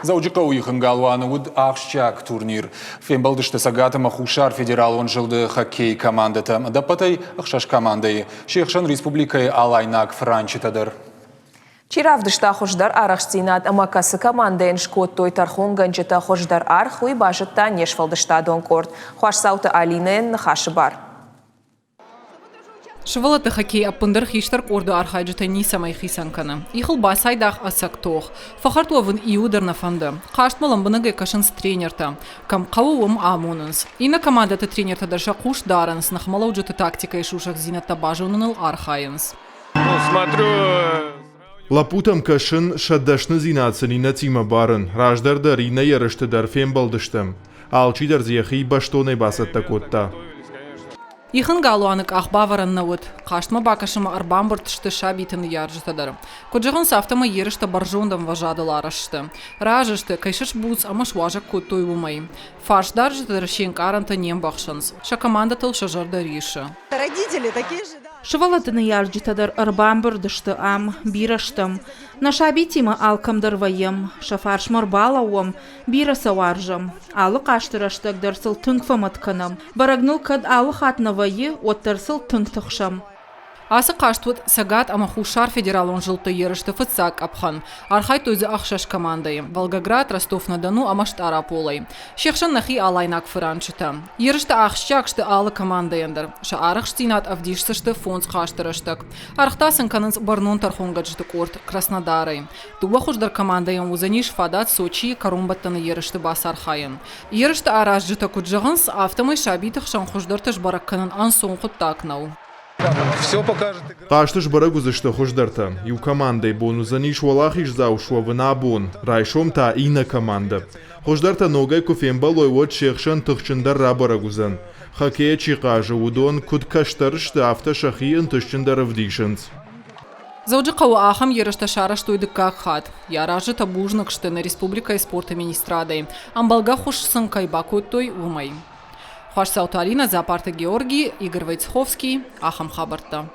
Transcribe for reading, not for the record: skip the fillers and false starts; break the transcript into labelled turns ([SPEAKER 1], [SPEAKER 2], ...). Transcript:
[SPEAKER 1] Заудика уйхын галуаны уд ақшчак турнир. Фембалдышты сагатыма хушар федерал он жылды хоккей командата. Дапатай ақшаш командai. Шейхшан республикай алайнак франчитадыр.
[SPEAKER 2] Чиравдышта хождар арахстинат амакасы командаен шкоттой тархон ганчета хождар арх уй бажетта нешфалдышта донкорт. Хуашсауты Алинен хаши бар.
[SPEAKER 3] Швалаты хоккей аппындыр хиштар корду архайджета нисамай хисанканы. Ихыл басайдах асактох. Фахартуавын иудерна фанды. Хаштмалам быныгай кашынс тренерта. Кам қауым амунынс. Ина командаты тренерта дарша куш дарынс. Нахмалауджеты тактика и шушах зинатта бажуныныл архайынс.
[SPEAKER 4] Смотрю...
[SPEAKER 5] Лапутам кашын шаддашны зинацынина цима барын. Раждардар ина ярыштыдар фембалдыштым. Алчидар зияхи баштонай басатта котта.
[SPEAKER 3] Ихын галуанык ахбаваран науд. Каштма бакашыма арбамбыртышты шабитын яржытадар. Коджығын сафтама ерышты баржондам важадыларышты. Ражышты кайшыш буц амаш важак коттой умай. Фаршдар жытадар шенк аранта нем бақшынс. Ша команда тыл шажарда ришы.
[SPEAKER 6] Родители такие же, да?
[SPEAKER 7] Шывалатыны яржытадар арбамбырдышты ам, бираштым. Нашабитима алкамдар вайым, шафаршмар балауым, бираса варжым. Алы каштыраштык дарсыл түнгфаматканам. Барагнул кад алы хатна вайы, оттарсыл түнгтықшам.
[SPEAKER 3] Асы каштвуд сагат ама хушар федерал он жылты ерышты фыцак апхан. Архай тойзы ахшаш командai. Волгоград, Ростов-на-Дону амаштара полай. Шехшан нахи алайнак франчыта. Ерышты ахшчакшты алы командайындар. Ша арахштинат авдишсышты фонс каштырыштык. Архтасын канынс барнон тархонгачты корт Краснодарай. Туба хуждар командайын узаниш фадат Сочи карумбаттаны ерышты бас архайын. Ерышты аражжыта куджығынс автомай шабитых шан хуждартыш баракканын ан соңқыт такнау.
[SPEAKER 4] Все покажет.
[SPEAKER 5] Таштыш барагузы что хождарта. И у командой бону заниш валахиш заушва вынабон. Райшом та ина команда. Хождарта ногай кофембалой вот шехшан тахчандар рабарагузан. Хоккея чикажа удон куд каштарышты автошахи инташчандар авдишанс.
[SPEAKER 3] Зауджи қауы ахам ерышта шараштойды как хат. Яражы табужныкшты на республика и спорта министрадай. Амбалга хушсын кайбакоттой умай. Хуашсауты Алина, Зоопарта Георгий, Игорь Войцеховский, Ахам Хабарта.